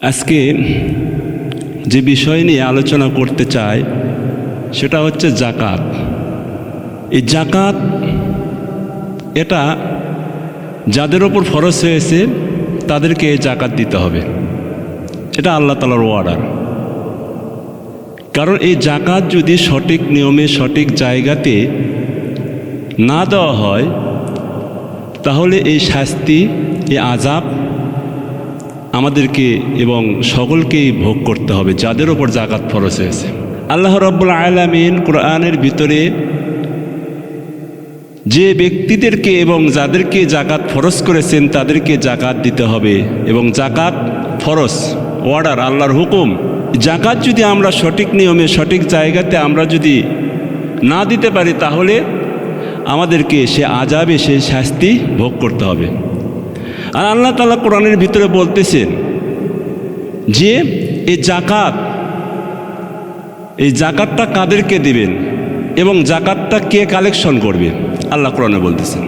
আজকে যে বিষয় নিয়ে আলোচনা করতে চাই সেটা হচ্ছে যাকাত। এই যাকাত এটা যাদের ওপর ফরজ হয়েছে তাদেরকে এই যাকাত দিতে হবে, এটা আল্লাহ তাআলার অর্ডার। কারণ এই যাকাত যদি সঠিক নিয়মে সঠিক জায়গাতে না দেওয়া হয় তাহলে এই শাস্তি, এই আযাব আমাদেরকে এবং সকলকেই ভোগ করতে হবে যাদের ওপর যাকাত ফরজ হয়েছে। আল্লাহ রাব্বুল আলামিন কোরআনের ভিতরে যে ব্যক্তিদেরকে এবং যাদেরকে যাকাত ফরজ করেছেন তাদেরকে যাকাত দিতে হবে, এবং যাকাত ফরজ, অর্ডার, আল্লাহর হুকুম। যাকাত যদি আমরা সঠিক নিয়মে সঠিক জায়গাতে আমরা যদি না দিতে পারি তাহলে আমাদেরকে সে আযাবে, সে শাস্তি ভোগ করতে হবে। আর আল্লাহ তাআলা কোরআনের ভিতরে বলতেছেন যে এই যাকাতটা কাদেরকে দিবেন এবং যাকাতটা কে কালেকশন করবে। আল্লাহ কোরআনে বলতেছেন,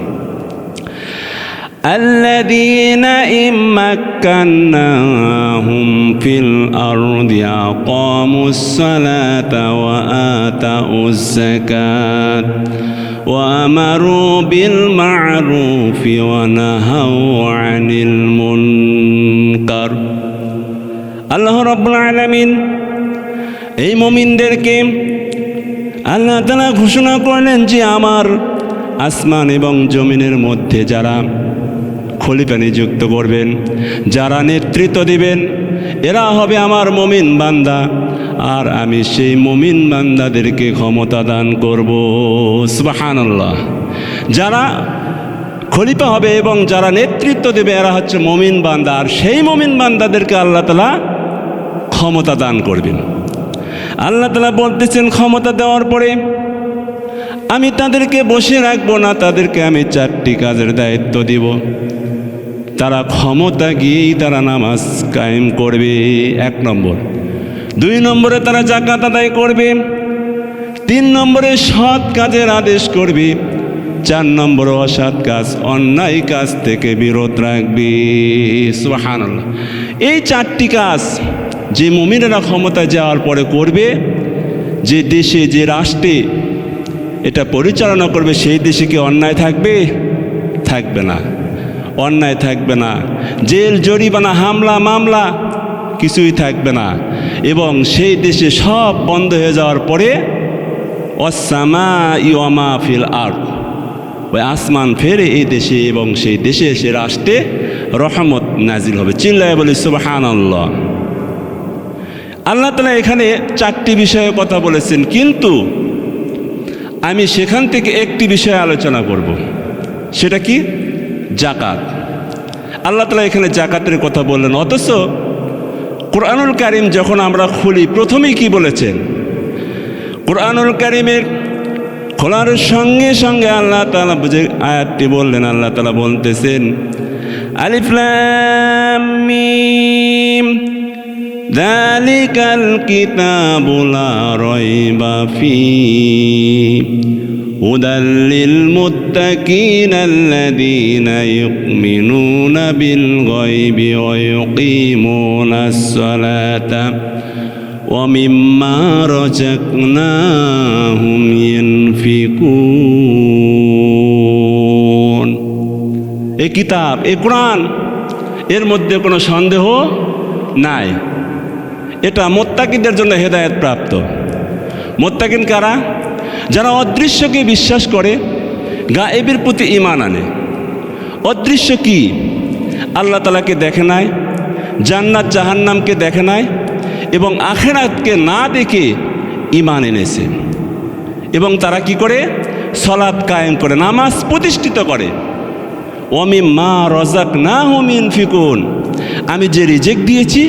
আল্লাযীনা ইম্মাক্কান্নাহুম ফিল আরদি আকামুস সালাতা ওয়া আতাউজ যাকাত ওয়া আমারু বিল মা'রুফি ওয়া নাহাউ আনিল মুনকার। আল্লাহ রাব্বুল আলামিন এই মুমিনদেরকে আল্লাহ তাআলা ঘোষণা করলেন যে আমার আসমান এবং জমিনের মধ্যে যারা খলিফা নিযুক্ত করবেন, যারা নেতৃত্ব দিবেন, এরা হবে আমার মুমিন বান্দা, আর আমি সেই মুমিন বান্দাদেরকে ক্ষমতা দান করব। সুবহানাল্লাহ। যারা খলিফা হবে এবং যারা নেতৃত্ব দেবে এরা হচ্ছে মুমিন বান্দা, আর সেই মুমিন বান্দাদেরকে আল্লাহ তাআলা ক্ষমতা দান করবেন। আল্লাহ তাআলা বলতেছেন, ক্ষমতা দেওয়ার পরে আমি তাদেরকে বসে রাখবো না, তাদেরকে আমি 4টি কাজের দায়িত্ব দিব। তারা ক্ষমতা গিয়েই তারা নামাজ কায়েম করবে, 1 নম্বর। 2 নম্বরে তারা যাকাত আদায় করবে। 3 নম্বরে সৎ কাজের আদেশ করবে। 4 নম্বরে অসৎ কাজ, অন্যায় কাজ থেকে বিরত রাখবে। সুবহানাল্লাহ। এই 4টি কাজ যে মুমিনেরা ক্ষমতায় যাওয়ার পরে করবে, যে দেশে, যে রাষ্ট্রে এটা পরিচালনা করবে, সেই দেশে কি অন্যায় থাকবে? থাকবে না, অন্যায় থাকবে না। জেল, জরিমানা, হামলা, মামলা কিছুই থাকবে না। এবং সেই দেশে সব বন্ধ হয়ে যাওয়ার পরে ওয়াস-সামাই ওয়া মা ফিল আরদ, ওই আসমান ফেরে এই দেশে এবং সেই দেশে, সে রাষ্ট্রে রহমত নাজিল হবে। চিল্লায় বলি সুবহানাল্লাহ। আল্লাহ তাআলা এখানে 4টি বিষয়ে কথা বলেছেন, কিন্তু আমি সেখান থেকে একটি বিষয়ে আলোচনা করব। সেটা কি? যাকাত। আল্লাহ তাআলা এখানে যাকাতের কথা বললেন, অথচ কোরআনুল কারীম যখন আমরা খুলি প্রথমেই কি বলেছেন? কোরআনুল কারীমের খোলার সঙ্গে সঙ্গে আল্লাহ তাআলা যে আয়াতটি বললেন, আল্লাহ তাআলা বলতেছেন, আলিফ লাম মিম যালিকাল কিতাবু লা রাইবা ফীহি হুদাল লিল মুত্তাকিনা আল্লাযীনা ইউমিনুনা বিল গায়বি ওয়া ইউকিমুনাস সালাতা ওয়া মিম্মা রাযাকনাহুম ইউনফিকুন। এই কিতাব, এই কোরআন, এর মধ্যে কোনো সন্দেহ নাই, এটা মুত্তাকিনদের জন্য হেদায়েত প্রাপ্ত। মুত্তাকিন কারা? যারা অদৃশ্যকে বিশ্বাস করে, গায়েবের প্রতি ঈমান আনে। অদৃশ্য কি? আল্লাহ তাআলাকে দেখে নাই, জান্নাত জাহান্নামকে দেখে নাই, এবং আখিরাতকে না দেখে ঈমান এনেছে। এবং তারা কি করে? সালাত কায়েম করে, নামাজ প্রতিষ্ঠিত করে। ওয়া মিম্মা রাযাকনাহুম ইউনফিকুন, আমি যে রিজিক দিয়েছি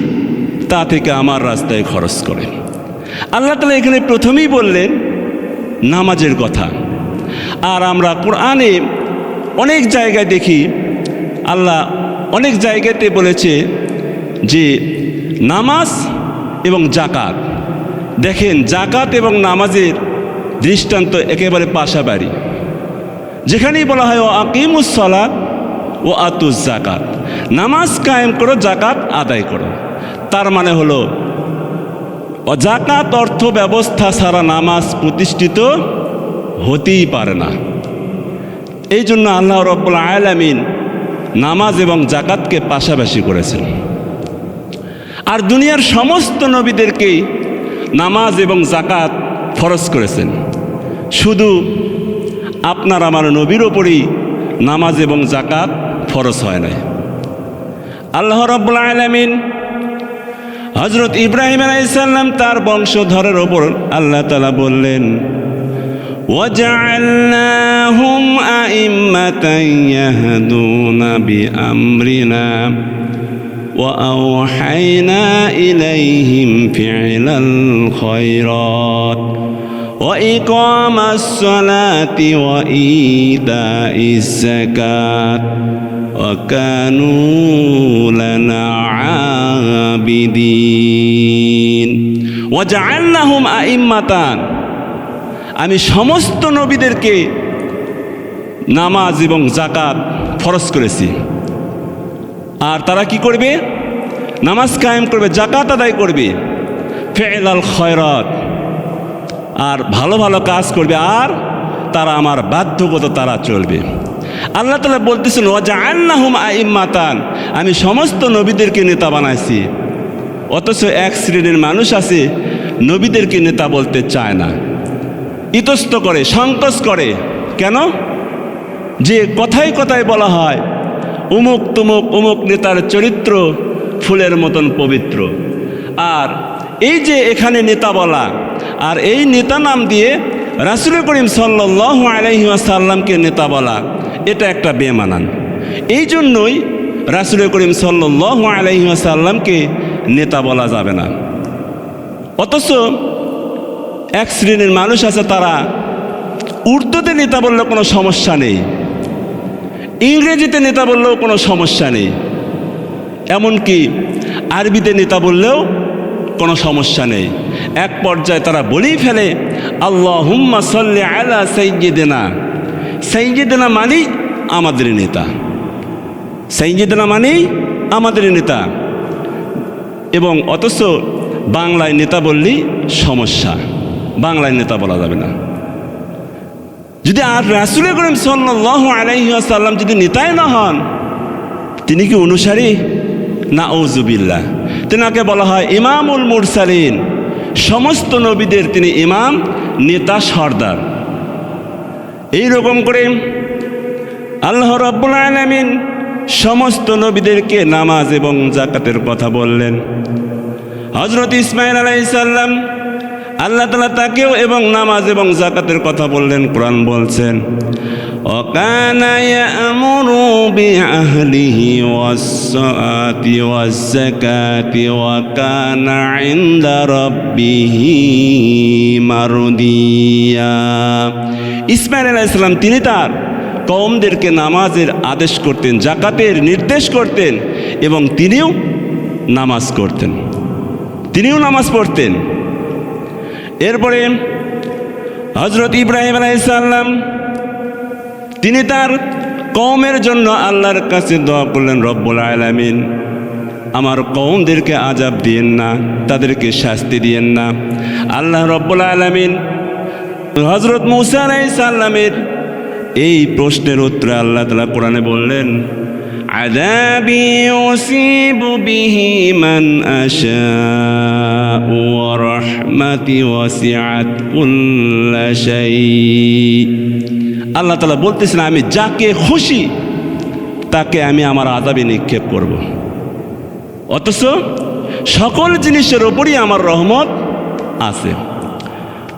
তা থেকে আমার রাস্তায় খরচ করে। আল্লাহ তাআলা এখানে প্রথমেই বললেন নামাজের কথা। আর আমরা কোরআনে অনেক জায়গায় দেখি আল্লাহ অনেক জায়গাতে বলেছে যে নামাজ এবং যাকাত। দেখেন, যাকাত এবং নামাজের দৃষ্টান্ত একেবারে পাশাপাশি। যেখানেই বলা হয় ও আকিমুস সালাত ও আতুজ যাকাত, নামাজ কায়েম করো, যাকাত আদায় করো। তার মানে হলো যাকাত অর্থ ব্যবস্থা ছাড়া নামাজ প্রতিষ্ঠিত হতেই পারে না। এই জন্য আল্লাহ রাব্বুল আলামিন নামাজ এবং যাকাতকে পাশাপাশি করেছেন। আর দুনিয়ার সমস্ত নবীদেরকেই নামাজ এবং যাকাত ফরজ করেছেন। শুধু আপনার আমার নবীর ওপরই নামাজ এবং যাকাত ফরজ হয় নাই। আল্লাহ রাব্বুল আলামিন হযরত ইব্রাহিম আলাইহিস সালাম তার বংশধরের ওপর আল্লাহ তাআলা বললেন, وَجَعَلْنَاهُمْ أَئِمَّةً يَهْدُونَ بِأَمْرِنَا وَأَوْحَيْنَا إِلَيْهِمْ فِعْلَ الْخَيْرَاتِ وَإِقَامَ الصَّلَاةِ وَإِيتَاءِ الزَّكَاةِ وَكَانُوا لَنَا عَابِدِينَ وَجَعَلْنَاهُمْ أَئِمَّةً আমি সমস্ত নবীদেরকে নামাজ এবং যাকাত ফরজ করেছি। আর তারা কি করবে? নামাজ কায়েম করবে, যাকাত আদায় করবে, ফি'লাল খায়রাত, আর ভালো ভালো কাজ করবে, আর তারা আমার বাধ্যগত তারা চলবে। আল্লাহ তাআলা বলতেছেন ওয়াজআলনাহুম আইম্মাতান, আমি সমস্ত নবীদেরকে নেতা বানাইছি। অথচ এক শ্রেণীর মানুষ আছে নবীদেরকে নেতা বলতে চায় না, ইতস্ত করে, সংকোচ করে। কেন? যে কথায় কথায় বলা হয় উমুক তুমুক অমুক নেতার চরিত্র ফুলের মতন পবিত্র। আর এই যে এখানে নেতা বলা, আর এই নেতা নাম দিয়ে রাসূল করিম সাল্লাল্লাহু আলাইহি ওয়াসাল্লামকে নেতা বলা, এটা একটা বেমানান। এই জন্যই রাসূল করিম সাল্লাল্লাহু আলাইহি ওয়াসাল্লামকে নেতা বলা যাবে না। অথচ এক শ্রেণীর মানুষ আছে, তারা উর্দুতে নেতা বললেও কোনো সমস্যা নেই, ইংরেজিতে নেতা বললেও কোনো সমস্যা নেই, এমনকি আরবিতে নেতা বললেও কোনো সমস্যা নেই। এক পর্যায়ে তারা বলেই ফেলে আল্লাহুম্মা সাল্লি আলা সাইয়্যিদিনা, সাইয়্যিদিনা মানেই আমাদের নেতা, সাইয়্যিদিনা মানেই আমাদের নেতা। এবং অথচ বাংলায় নেতা বললেই সমস্যা, বাংলায় নেতা বলা যাবে না। যদি আর রাসূল করিম সাল্লাল্লাহু আলাইহি ওয়াসাল্লাম যদি নেতাই না হন, তিনি কি অনুসারী? নাউযুবিল্লাহ। তেনাকে বলা হয় ইমামুল মুরসালিন, সমস্ত নবীদের তিনি ইমাম, নেতা, সর্দার। এইরকম করে আল্লাহ রাব্বুল আলামিন সমস্ত নবীদেরকে নামাজ এবং যাকাতের কথা বললেন। হযরত ইসমাঈল আলাইহিস সালাম আল্লাহ তাআলা তাকেও এবং নামাজ এবং যাকাতের কথা বললেন। কোরআন বলছেন ওয়াকানা ইয়া'মুরু বিআহলিহি ওয়াস-সালাতি ওয়াজ-যাকাতি ওয়া কানা 'ইনদা রাব্বিহি মারদিয়া। ইসমাঈল আলাইহিস সালাম তিনি তার কওমদেরকে নামাজের আদেশ করতেন, যাকাতের নির্দেশ করতেন, এবং তিনিও নামাজ করতেন, তিনিও নামাজ পড়তেন। এরপরে হযরত ইব্রাহিম আলাইহিস সালাম তিনি তার কওমের জন্য আল্লাহর কাছে দোয়া করলেন, রব্বুল আলামিন আমার কওমদেরকে আযাব দিয়েন না, তাদেরকে শাস্তি দিয়েন না। আল্লাহ রব্বুল আলামিন হযরত মূসা আলাইহিস সালামের এই প্রশ্নের উত্তরে আল্লাহ তাআলা কোরআনে বললেন আযাবি ইউসিবু বিহি মান আশাউ ওয়া রাহমাতি ওয়াসিআত কুল্লা শাই। আল্লাহ তাআলা বলতেছেন আমি যাকে খুশি তাকে আমি আমার আযাবে নিক্ষেপ করব। অথচ সকল জিনিসের উপরই আমার রহমত আছে।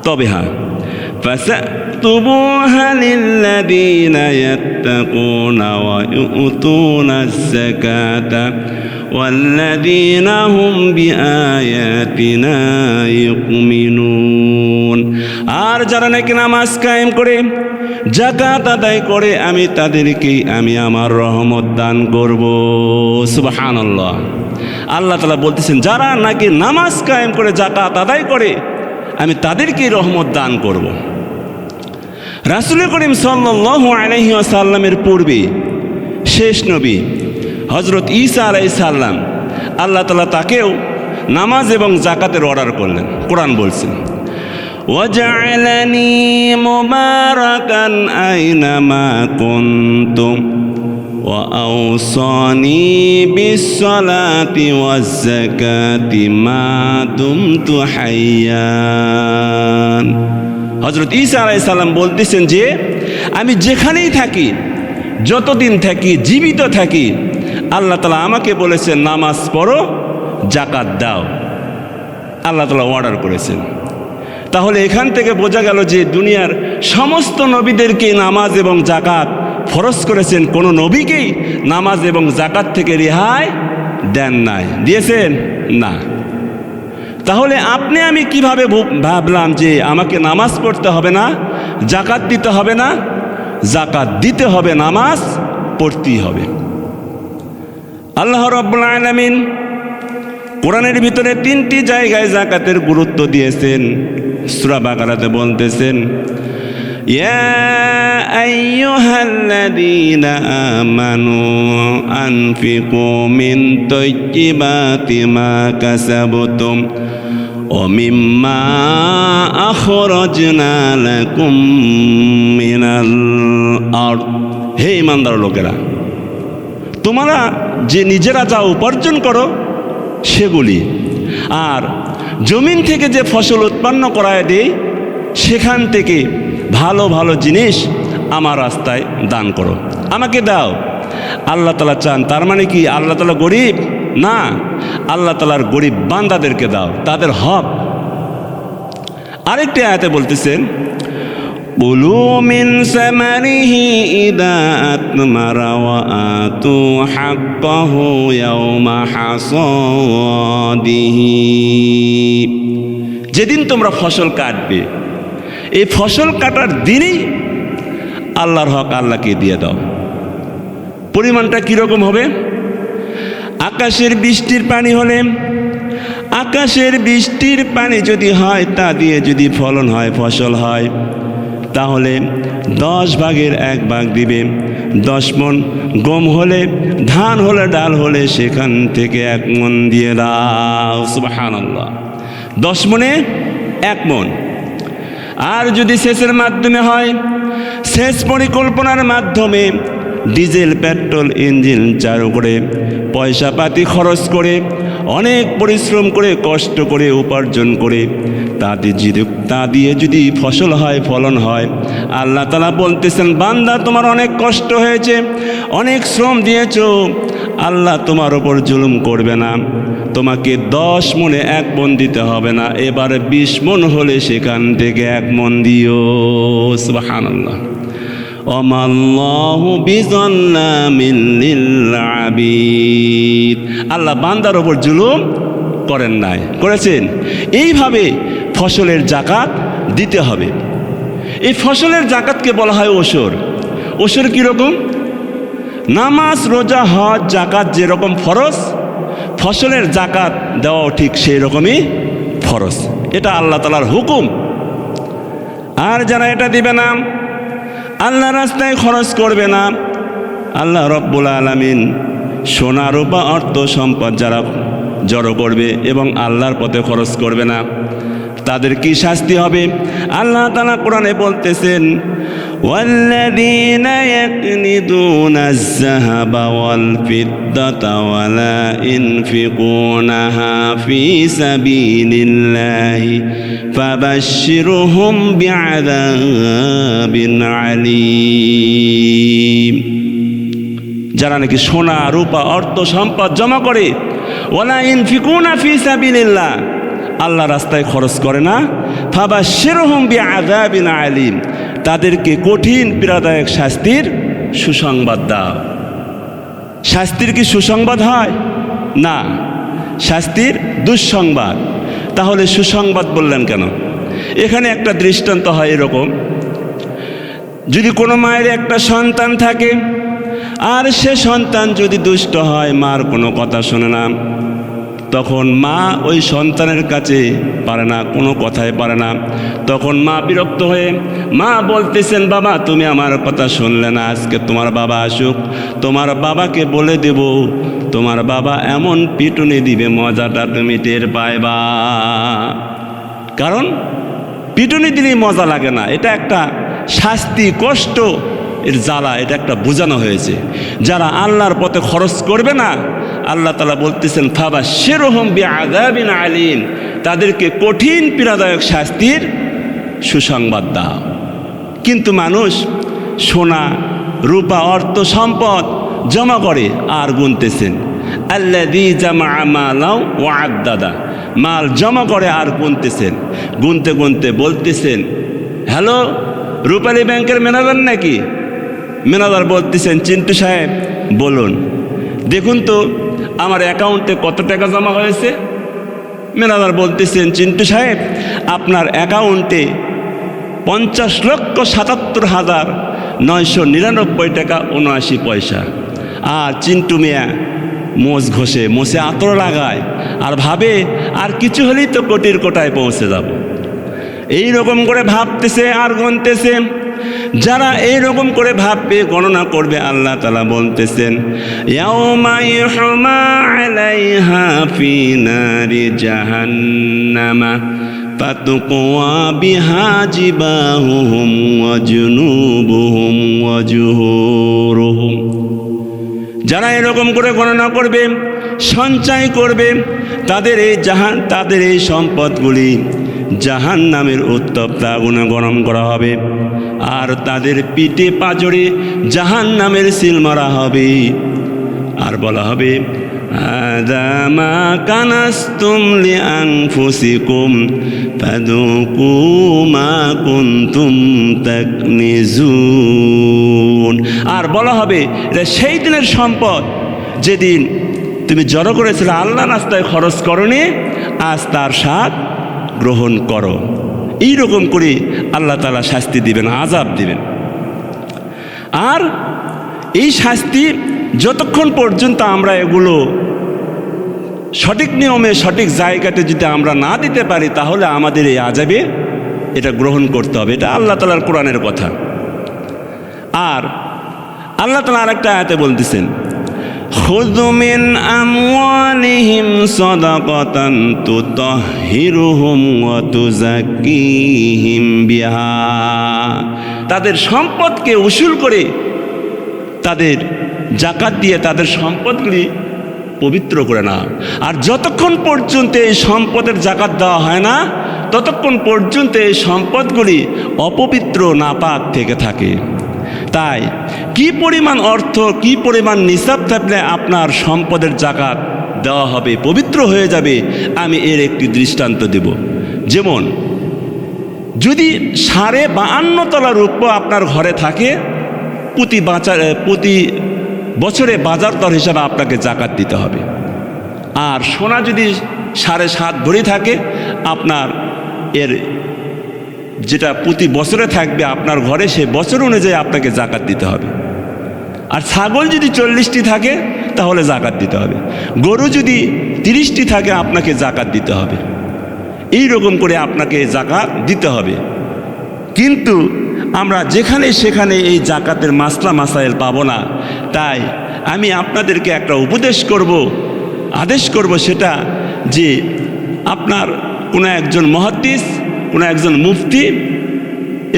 তবে হ্যাঁ, فَسَأْتُبُوهَا لِلَّذِينَ يَتَّقُونَ وَيُؤْتُونَ الزَّكَاةَ وَالَّذِينَ هُمْ بِآيَاتِنَا يُؤْمِنُونَ। আর যারা নাকি নামাজ কায়েম করে, যাকাত আদায় করে, আমি তাদেরকেই আমি আমার রহমত দান করব। সুবহানাল্লাহ। আল্লাহ তাআলা বলতেছেন যারা নাকি নামাজ কায়েম করে, যাকাত আদায় করে, আমি তাদেরকে রহমত দান করব। রাসূল করিম সাল্লাল্লাহু আলাইহি ওয়াসাল্লামের পূর্বে শেষ নবী হযরত ঈসা আলাইহিস সালাম, আল্লাহ তাআলা তাকেও নামাজ এবং জাকাতের অর্ডার করলেন। কোরআন বলছেন ওয়াজআলানি মুবারাকান আইনামা কুনতুম ওয়া আওসানি বিসসালাতি ওয়াজ যাকাতি মা দুমতু হাইয়ান। হযরত ঈসা আলাইহিস সালাম বলতেছেন যে আমি যেখানেই থাকি, যতদিন থাকি, জীবিত থাকি, আল্লাহ তাআলা আমাকে বলেছেন নামাজ পড়ো, জাকাত দাও। আল্লাহ তাআলা অর্ডার করেছেন। তাহলে এখান থেকে বোঝা গেল যে দুনিয়ার সমস্ত নবীদেরকে নামাজ এবং জাকাত ফরজ করেছেন, কোনো নবীকেই নামাজ এবং জাকাত থেকে রেহাই দেন নাই। দিয়েছেন না। তাহলে আপনি আমি কিভাবে ভাবলাম যে আমাকে নামাজ পড়তে হবে না, জাকাত দিতে হবে না? জাকাত দিতে হবে, নামাজ পড়তেই হবে। আল্লাহ রাব্বুল আলামিন কোরআনের ভিতরে 3টি জায়গায় জাকাতের গুরুত্ব দিয়েছেন। সূরা বাকারাতে বলতেছেন ইয়া আইয়ুহাল্লাযীনা আমানু আনফিকু মিন তাইয়্যিবাতি মা কাসাবতুম ওয়া মিম্মা আখরাজনা লাকুম মিনাল আরদ। হে ঈমানদার লোকেরা, তোমরা যে নিজেরা যা উপার্জন করো সেগুলি, আর জমিন থেকে যে ফসল উৎপন্ন করায় দেই সেখান থেকে ভালো ভালো জিনিস আমার রাস্তায় দান করো, আমাকে দাও। আল্লাহ তাআলা চান, তার মানে কি আল্লাহ তাআলা গরিব? না, আল্লাহ তাআলার গরিব বান্দাদেরকে দাও, তাদের হক। আরেকটি আয়াতে বলতেছেন কুলু মিন সামারিহি ইদা আতমারা ওয়া আতু হাক্কাহু ইয়াওমা হাসাদিহি। যেদিন তোমরা ফসল কাটবে, এই ফসল কাটার দিনই আল্লাহর হক আল্লাহকে দিয়ে দাও। পরিমাণটা কীরকম হবে? আকাশের বৃষ্টির পানি হলে, আকাশের বৃষ্টির পানি যদি হয়, তা দিয়ে যদি ফলন হয়, ফসল হয়, তাহলে 10 ভাগের 1 ভাগ দিবে। 10 মণ গম হলে, ধান হলে, ডাল হলে সেখান থেকে 1 মণ দিয়ে দাও। সুবহানাল্লাহ। 10 মণে 1 মণ। আর যদি সেচের মাধ্যমে হয়, সেচ পরিকল্পনার মাধ্যমে ডিজেল, পেট্রোল, ইঞ্জিন চালু করে, পয়সা পাতি খরচ করে, অনেক পরিশ্রম করে, কষ্ট করে, উপার্জন করে, তা দিয়ে যদি ফসল হয়, ফলন হয়, আল্লাহ তাআলা বলতেছেন বান্দা তোমার অনেক কষ্ট হয়েছে, অনেক শ্রম দিয়েছো, আল্লাহ তোমার ওপর জুলুম করবে না, তোমাকে 10 মণে 1 মণ দিতে হবে না, এবারে 20 মণ হলে সেখান থেকে 1 মণ দিও। সুবহানাল্লাহ। ওমাল্লাহু বিযাল্লামিন লিল আবিদ। আল্লাহ বান্দার ওপর জুলুম করেন নাই, করেছেন। এইভাবে ফসলের জাকাত দিতে হবে। এই ফসলের জাকাতকে বলা হয় ওশর। ওশর কীরকম? নামাজ, রোজা, হজ, জাকাত যেরকম ফরজ, ফসলের জাকাত দেওয়াও ঠিক সেই রকমই ফরজ। এটা আল্লাহ তাআলার হুকুম। আর যারা এটা দিবে না, আল্লাহ রাস্তায় খরচ করবে না, আল্লাহ রব্বুল আলামিন সোনা, রূপা, অর্থ সম্পদ যারা জড়ো করবে এবং আল্লাহর পথে খরচ করবে না, তাদের কি শাস্তি হবে? আল্লাহ তাআলা কোরআনে বলতেছেন ওয়াল্লাযীনা ইয়াকনিদুনা আয-যাহাবা ওয়াল ফিদ্দাতা ওয়া লা ইনফিকুনাহা ফী সাবিলিল্লাহি ফাবাশশিরহুম বিআযাবিন আলীম। যারা নাকি সোনা, রূপা, অর্থ সম্পদ জমা করে, ওয়ালা ইনফিকুনা ফী সাবিলিল্লাহ, আল্লাহ রাস্তায় খরচ করে না, ফাবাশশিরহুম বিআযাবিন আলীম, তাদেরকে কঠিন পীড়াদায়ক শাস্তির সুসংবাদ দাও। শাস্তির কি সুসংবাদ হয়? না, শাস্তির দুঃসংবাদ। তাহলে সুসংবাদ বললেন কেন? এখানে একটা দৃষ্টান্ত হয় এরকম, যদি কোনো মায়ের একটা সন্তান থাকে আর সে সন্তান যদি দুষ্ট হয়, মার কোনো কথা শোনে না, তখন মা ওই সন্তানের কাছে পারে না, কোনো কথাই পারে না। তখন মা বিরক্ত হয়ে মা বলতেছেন বাবা তুমি আমার কথা শুনলে না, আজকে তোমার বাবা আসুক, তোমার বাবাকে বলে দেব তোমার বাবা এমন পিটুনি দিবে, মজাটা তুমি টের পাইবা। কারণ পিটুনি দিলেই মজা লাগে না, এটা একটা শাস্তি, কষ্ট, এর জ্বালা, এটা একটা বোঝানো হয়েছে। যারা আল্লাহর পথে খরচ করবে না, আল্লাহ তাআলা বলতেছেন ফাবাশশিরহুম বিআযাবিন আলীম, তাদেরকে কঠিন পীড়াদায়ক শাস্তির সুসংবাদ দাও। কিন্তু মানুষ সোনা রূপা অর্থ সম্পদ জমা করে আর গুনতেছেন। আল্লাযী জামাআ মালাও ওয়া আদ্দাদা, মাল জমা করে আর গুনতেছেন, গুনতে গুনতে বলতেছেন, হ্যালো রূপালী ব্যাংকের ম্যানেজার নাকি? ম্যানেজার বলতেছেন, চিন্টু সাহেব বলুন, দেখুন তো আমার অ্যাকাউন্টে কত টাকা জমা হয়েছে। ম্যানেজার বলতেছেন, চিন্টু সাহেব আপনার অ্যাকাউন্টে 50,77,999 টাকা 79 পয়সা। আর চিন্টু মিয়া মোষ ঘষে, মোষে আতর লাগায় আর ভাবে আর কিছু হলেই তো কোটির কোটায় পৌঁছে যাব। এই রকম করে ভাবতেছে আর গণতেছে। যারা এই রকম করে ভাববে, গণনা করবে, আল্লাহ তাআলা বলতেছেন ইয়াউমা ইউহমা আলাইহা ফি নারি জাহান্নামা ফাতুকওয়া বিহা জিবাহুহুম ওয়া জুনুবুহুম ওয়া জুহুরুহুম। যারা এরকম করে গণনা করবে, সঞ্চয় করবে, তাদের এই সম্পদগুলি জাহান্নামের উত্তপ্ত আগুনে গরম করা হবে, আর তাদের পিঠে পাঁজরে জাহান্নামের সিল মারা হবে। আর বলা হবে হাযা মা কানাসতুম লিআনফুসিকুম ফাযুকু মা কুনতুম তাকনিজুন। আর বলা হবে এটা সেই দিনের সম্পদ যেদিন তুমি জড়ো করেছিলে, আল্লাহ রাস্তায় খরচ করনি, আজ তার স্বাদ গ্রহণ করো। এইরকম করে আল্লাহ তাআলা শাস্তি দিবেন, আযাব দিবেন। আর এই শাস্তি যতক্ষণ পর্যন্ত আমরা এগুলো সঠিক নিয়মে সঠিক জায়গাতে যদি আমরা না দিতে পারি, তাহলে আমাদের এই আযাবে এটা গ্রহণ করতে হবে। এটা আল্লাহ তাআলার কোরআনের কথা। আর আল্লাহ তাআলা আরেকটা আয়াতে বলতেছেন খুযু মিন আমওয়ালিহিম সাদাকাতান তুতাহহিরুহুম ওয়া তুযাক্কিহিম বিহা। তাদের সম্পদকে উসুল করে, তাদের জাকাত দিয়ে তাদের সম্পদগুলি পবিত্র করে না। আর যতক্ষণ পর্যন্ত এই সম্পদের জাকাত দেওয়া হয় না, ততক্ষণ পর্যন্ত এই সম্পদগুলি অপবিত্র, নাপাক থেকে থাকে। তাই কি পরিমাণ অর্থ, কি পরিমাণ নিসাব থাকলে আপনার সম্পদের জাকাত দেওয়া হবে, পবিত্র হয়ে যাবে, আমি এর একটি দৃষ্টান্ত দেব। যেমন যদি 52.5 তলা রূপ্য আপনার ঘরে থাকে, প্রতি বছরে বাজার দর হিসাবে আপনাকে জাকাত দিতে হবে। আর সোনা যদি 7.5 ভরি থাকে, আপনার এর যেটা প্রতি বছরে থাকবে আপনার ঘরে, সে বছর অনুযায়ী আপনাকে জাকাত দিতে হবে। আর ছাগল যদি 40টি থাকে তাহলে জাকাত দিতে হবে। গরু যদি 30টি থাকে আপনাকে জাকাত দিতে হবে। এই রকম করে আপনাকে জাকাত দিতে হবে। কিন্তু আমরা যেখানে সেখানে এই জাকাতের মাসলা মাসাইল পাবো না। তাই আমি আপনাদেরকে একটা উপদেশ করব, আদেশ করব, সেটা যে আপনার কোনো একজন মুহাদ্দিস, কোনো একজন মুফতি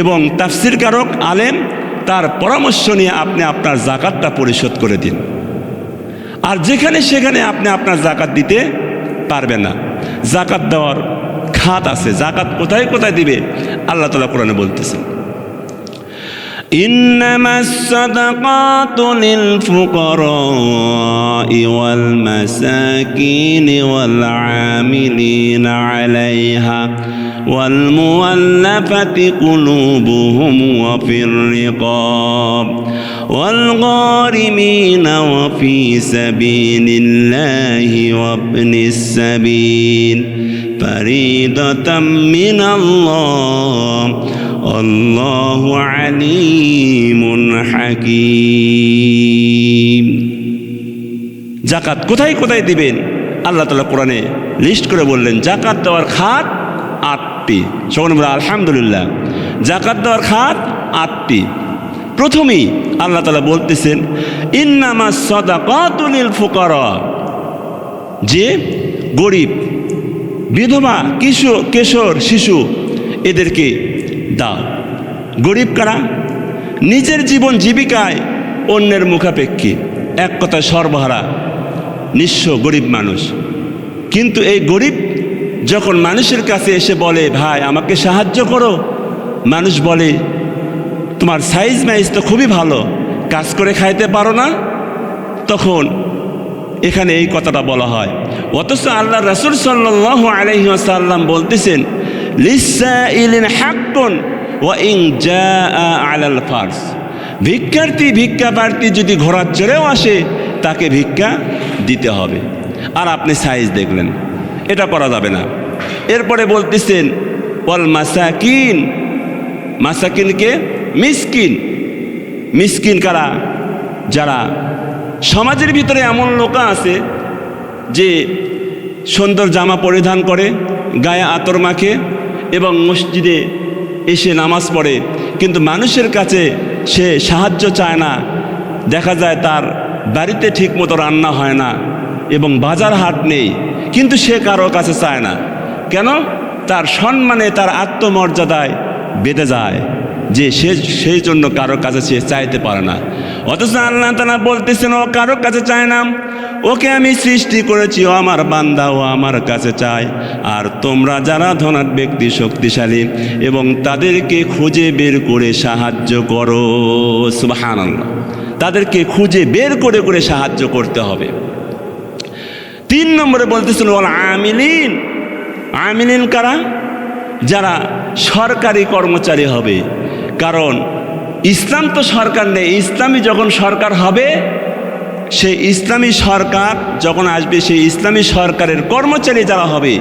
এবং তাফসিরকারক আলেম, তার পরামর্শ নিয়ে আপনি আপনার জাকাতটা পরিশোধ করে দিন। আর যেখানে সেখানে আপনি আপনার জাকাত দিতে পারবেন না। জাকাত দেওয়ার খাত আছে, জাকাত কোথায় কোথায় দিবে আল্লাহ তাআলা কোরআনে বলতেছেন ইন্নামাস সাদাকাতু লিল ফুকারা'i ওয়াল মাসাকিনি ওয়াল আমিলিনা আলাইহা ওয়াল মুআল্লাফাতি কুলুবুহুম ওয়া ফির রিকাব ওয়াল গারিমিনা ওয়া ফি সাবিলিল্লাহি ওয়া ইবনিস সাবিল ফারিদাতাম মিনাল্লাহ আল্লাহু আলিমুন হাকীম। জাকাত কোথায় কোথায় দিবেন আল্লাহ তাআলা কোরআনে লিস্ট করে বললেন। জাকাত দেওয়ার খাত 8টি। সকলে বলে আলহামদুলিল্লাহ। জাকাত দেওয়ার খাত 8টি। প্রথমেই আল্লাহ তাআলা বলতেছেন ইন্নামাস সাদাকাতু লিল ফুকারা, যে গরিব, বিধবা, কিশোর, শিশু এদেরকে দাও। গরিব কারা? নিজের জীবন জীবিকায় অন্যের মুখাপেক্ষী, এক কথায় সর্বহারা, নিঃস্ব গরিব মানুষ। কিন্তু এই গরিব যখন মানুষের কাছে এসে বলে ভাই আমাকে সাহায্য করো, মানুষ বলে তোমার সাইজ মাইজ তো খুবই ভালো, কাজ করে খাইতে পারো না, তখন এখানে এই কথাটা বলা হয়। অথচ আল্লাহ রাসূল সাল্লাল্লাহু আলাইহি ওয়াসাল্লাম বলতেছেন লিসাইলিন হাক্কুন ওয়া ইন জাআ আলাল ফারস, ভিক্ষা প্রার্থী যদি ঘোড়ার চড়েও আসে তাকে ভিক্ষা দিতে হবে। আর আপনি সাইজ দেখলেন, এটা করা যাবে না। এরপরে বলতেছেন ওয়াল মাসাকিন, মাসাকিনকে মিসকিন কারা? যারা সমাজের ভিতরে এমন লোক আছে যে সুন্দর জামা পরিধান করে, গায়ে আতর মাখে এবং মসজিদে এসে নামাজ পড়ে, কিন্তু মানুষের কাছে সে সাহায্য চায় না। দেখা যায় তার বাড়িতে ঠিকমতো রান্না হয় না এবং বাজার হাট নেই, কিন্তু সে কারো কাছে চায় না। কেন? তার সম্মানে, তার আত্মমর্যাদায় বেঁধে যায় যে সেই জন্য কারো কাছে সে চাইতে পারে না। অথচ আল্লাহ তাআলা বলতেছেন ও কারো কাছে চায় না, ওকে আমি সৃষ্টি করেছি, ও আমার বান্দা, ও আমার কাছে চায়। আর তোমরা যারা ধনাঢ্য ব্যক্তি, শক্তিশালী, এবং তাদেরকে খুঁজে বের করে সাহায্য করো। সুবহানাল্লাহ, তাদেরকে খুঁজে বের করে করে সাহায্য করতে হবে। 3 নম্বরে বলতেছেন ওয়াল আমিলিন, আমিলিন কারা? যারা সরকারি কর্মচারী হবে। কারণ ইসলাম তো সরকার নেই, ইসলামী যখন সরকার হবে, সেই ইসলামী সরকার যখন আসবে, সেই ইসলামী সরকারের কর্মচারী যারা হবে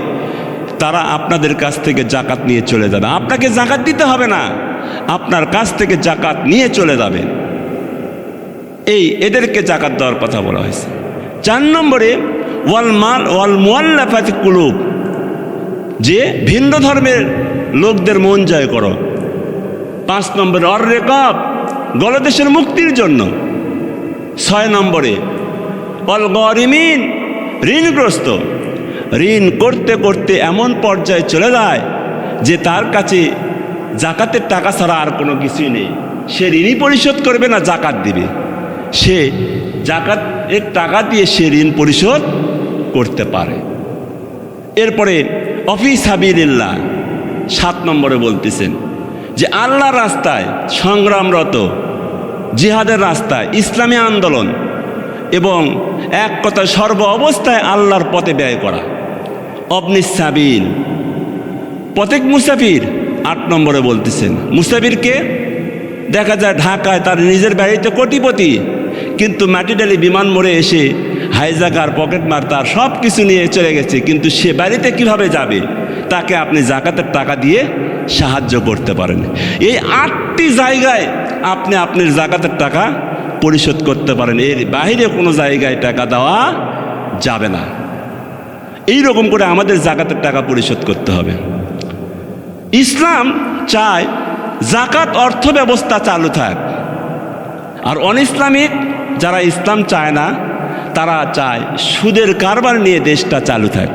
তারা আপনাদের কাছ থেকে জাকাত নিয়ে চলে যাবে। আপনাকে জাকাত দিতে হবে না, আপনার কাছ থেকে জাকাত নিয়ে চলে যাবে। এদেরকে জাকাত দেওয়ার কথা বলা হয়েছে। 4 নম্বরে ওয়াল মুআল্লাফাতি কুলুব, যে ভিন্ন ধর্মের লোকদের মন জয় করো। 5 নম্বরে অর রেকাব, গলদেশের মুক্তির জন্য। 6 নম্বরে অল গরিমিন, ঋণগ্রস্ত। ঋণ করতে করতে এমন পর্যায়ে চলে যায় যে তার কাছে জাকাতের টাকা ছাড়া আর কোনো কিছুই নেই, সে ঋণই পরিশোধ করবে না, জাকাত দিবে। সে জাকাতের টাকা দিয়ে সে ঋণ পরিশোধ করতে পারে। এরপরে অফি সাবিলিল্লাহ, 7 নম্বরে বলতেছেন যে আল্লাহর রাস্তায় সংগ্রামরত, জিহাদের রাস্তায়, ইসলামী আন্দোলন এবং এক কথা সর্ব অবস্থায় আল্লাহর পথে ব্যয় করা। অবনিস সাবিল, পথিক মুসাফির। 8 নম্বরে বলতেছেন মুসাফিরকে দেখা যায় ঢাকায় তার নিজের বাড়িতে কোটিপতি, কিন্তু মাটিডালি বিমান মোড়ে এসে হাইজাকার, পকেটমার, তার সব কিছু নিয়ে চলে গেছে, কিন্তু সে বাড়িতে কিভাবে যাবে? তাকে আপনি জাকাতের টাকা দিয়ে সাহায্য করতে পারেন। এই 8টি জায়গায় আপনি আপনার জাকাতের টাকা পরিশোধ করতে পারেন, এর বাইরে কোনো জায়গায় টাকা দেওয়া যাবে না। এই রকম করে আমাদের জাকাতের টাকা পরিশোধ করতে হবে। ইসলাম চায় জাকাত অর্থ ব্যবস্থা চালু থাক, আর অনইসলামিক যারা ইসলাম চায় না তারা চায় সুদের কারবার নিয়ে দেশটা চালু থাক।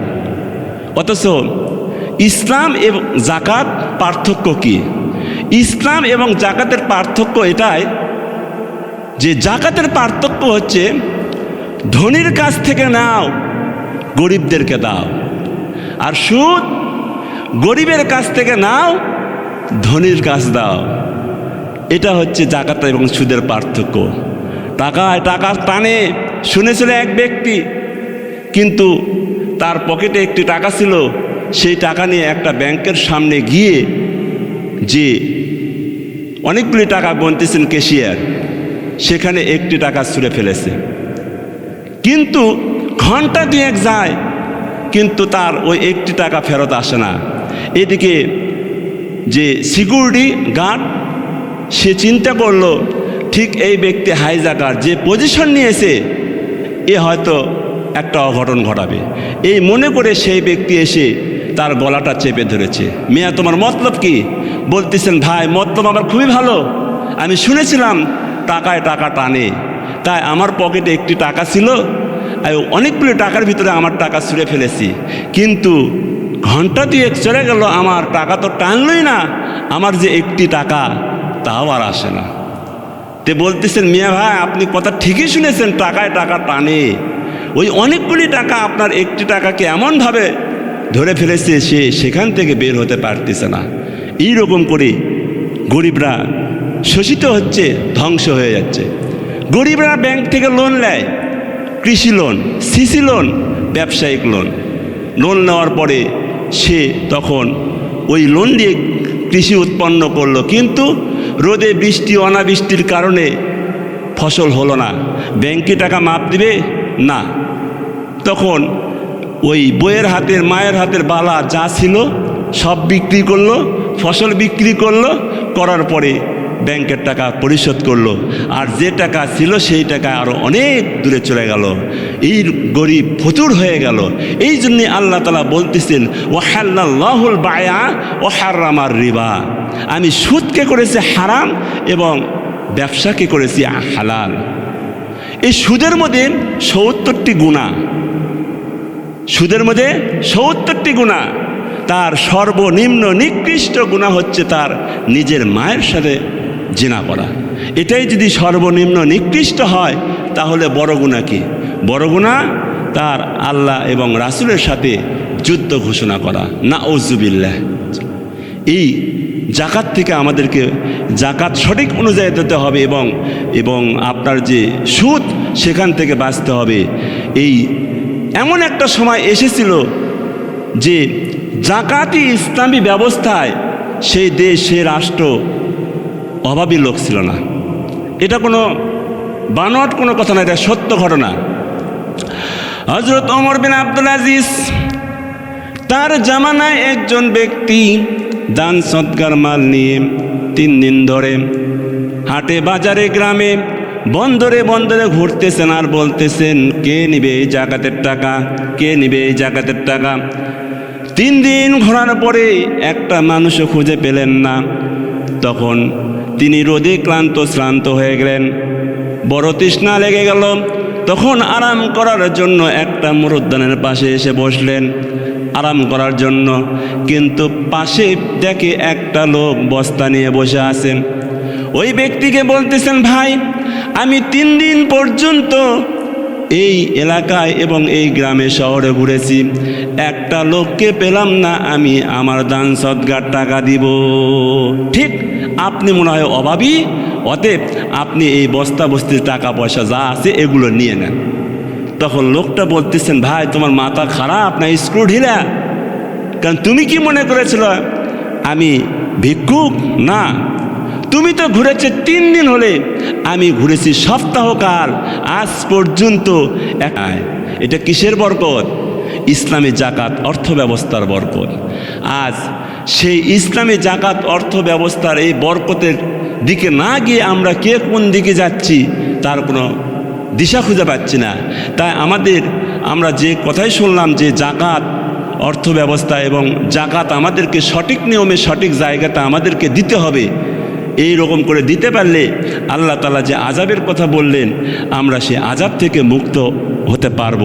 অথচ ইসলাম এবং জাকাত পার্থক্য কি? ইসলাম এবং জাকাতের পার্থক্য এটাই যে জাকাতের পার্থক্য হচ্ছে ধনীর কাছ থেকে নাও, গরিবদেরকে দাও। আর সুদ গরিবের কাছ থেকে নাও, ধনীর কাছ দাও। এটা হচ্ছে জাকাত এবং সুদের পার্থক্য। টাকা টানে শুনেছিল এক ব্যক্তি, কিন্তু তার পকেটে একটি টাকা ছিল, সেই টাকা নিয়ে একটা ব্যাংকের সামনে গিয়ে যে অনেকগুলি টাকা গুনতেছেন ক্যাশিয়ার, সেখানে একটি টাকা ছুঁড়ে ফেলেছে। কিন্তু ঘন্টা 2 যায়, কিন্তু তার ওই একটি টাকা ফেরত আসে না। এদিকে যে সিকিউরিটি গার্ড, সে চিন্তা করলো ঠিক এই ব্যক্তি হাইজাকার যে পজিশন নিয়েছে, এ হয়তো একটা অঘটন ঘটাবে। এই মনে করে সেই ব্যক্তি এসে তার গলাটা চেপে ধরেছে। মিয়া তোমার মতলব কি? বলতেছেন ভাই মতলব আমার খুবই ভালো, আমি শুনেছিলাম টাকায় টাকা টানে, তাই আমার পকেটে একটি টাকা ছিল, অনেকগুলো টাকার ভিতরে আমার টাকা ছুঁড়ে ফেলেছি, কিন্তু ঘন্টা দুয়েক চলে গেল, আমার টাকা তো টানলই না, আমার যে একটি টাকা তাও আর আসে না। তে বলতেছেন, মিয়া ভাই আপনি কথা ঠিকই শুনেছেন, টাকায় টাকা টানে, ওই অনেকগুলি টাকা আপনার একটি টাকাকে এমনভাবে ধরে ফেলেছে সে সেখান থেকে বের হতে পারতেছে না। এইরকম করে গরিবরা শোষিত হচ্ছে, ধ্বংস হয়ে যাচ্ছে। গরিবরা ব্যাংক থেকে লোন নেয়, কৃষি লোন, সিসি লোন, ব্যবসায়িক লোন। লোন নেওয়ার পরে সে তখন ওই লোন দিয়ে কৃষি উৎপন্ন করলো, কিন্তু রোদে বৃষ্টি অনাবৃষ্টির কারণে ফসল হলো না। ব্যাংকে টাকা মাপ দিবে না, তখন ওই বইয়ের হাতের মায়ের হাতের বালা যা ছিল সব বিক্রি করলো, ফসল বিক্রি করলো, করার পরে ব্যাংকের টাকা পরিশোধ করলো, আর যে টাকা ছিল সেই টাকা আরও অনেক দূরে চলে গেল। এই গরিব ফতুর হয়ে গেল। এই জন্যে আল্লাহ তাআলা বলতেছেন, ওয়াহাল্লাল্লাহুল বায়আ ওয়া হাররামার রিবা, আমি সুদকে করেছি হারাম এবং ব্যবসাকে করেছি হালাল। এই সুদের মধ্যে ৭০টি গুনাহ, সুদের মধ্যে ৭০টি গুনাহ। তার সর্বনিম্ন নিকৃষ্ট গুনাহ হচ্ছে তার নিজের মায়ের সাথে জিনা করা। এটাই যদি সর্বনিম্ন নিকৃষ্ট হয় তাহলে বড় গুনাহ কি? বড় গুনাহ তার আল্লাহ এবং রাসূলের সাথে যুদ্ধ ঘোষণা করা, নাউযুবিল্লাহ। এই জাকাত থেকে আমাদেরকে জাকাত সঠিক অনুযায়ী দিতে হবে এবং আপনার যে সুদ সেখান থেকে বাঁচতে হবে। এই এমন একটা সময় এসেছিল যে জাকাতি ইসলামী ব্যবস্থায় সেই দেশ, সেই রাষ্ট্র অভাবী লোক ছিল না। এটা কোনো বানোয়াট কোনো কথা না, এটা সত্য ঘটনা। হযরত ওমর বিন আব্দুল আজিজ, তার জামানায় একজন ব্যক্তি দান সদকার মাল নিয়ে 3 দিন ধরে হাটে বাজারে গ্রামে বন্দরে বন্দরে ঘুরতেছেন আর বলতেছেন, কে নিবে এই জাকাতের টাকা, কে নিবে এই জাকাতের টাকা। 3 দিন ঘোরার পরে একটা মানুষও খুঁজে পেলেন না। তখন তিনি রোদে ক্লান্ত শ্রান্ত হয়ে গেলেন, বড় তৃষ্ণা লেগে গেল। তখন আরাম করার জন্য একটা মরুদ্যানের পাশে এসে বসলেন আরাম করার জন্য, কিন্তু পাশে দেখে একটা লোক বস্তা নিয়ে বসে আছেন। ওই ব্যক্তিকে বলতেছেন, ভাই আমি 3 দিন পর্যন্ত এই এলাকায় এবং এই গ্রামে শহরে ঘুরেছি, একটা লোককে পেলাম না আমি আমার দান সদকার টাকা দিব। ঠিক আপনি মনে হয় অভাবী, অতএব আপনি এই বস্তা বস্তির টাকা পয়সা যা আছে এগুলো নিয়ে নেন। তখন লোকটা বলতেছেন, ভাই তোমার মাথা খারাপ না স্ক্রু ঢিলা? কারণ তুমি কি মনে করেছিল আমি ভিক্ষুক? না, তুমি তো ঘুরেছে 3 দিন হলে, আমি ঘুরেছি সপ্তাহকাল, আজ পর্যন্ত। এটা কিসের বরকত? ইসলামী জাকাত অর্থ ব্যবস্থার বরকত। আজ সেই ইসলামী জাকাত অর্থ ব্যবস্থার এই বরকতের দিকে না গিয়ে আমরা কে কোন দিকে যাচ্ছি তার কোনো দিশা খুঁজে পাচ্ছি না। তাই আমরা যে কথাই শুনলাম যে জাকাত অর্থ ব্যবস্থা এবং জাকাত আমাদেরকে সঠিক নিয়মে সঠিক জায়গাতে আমাদেরকে দিতে হবে। এই রকম করে দিতে পারলে আল্লাহ তাআলা যে আযাবের কথা বললেন আমরা সে আযাব থেকে মুক্ত হতে পারব।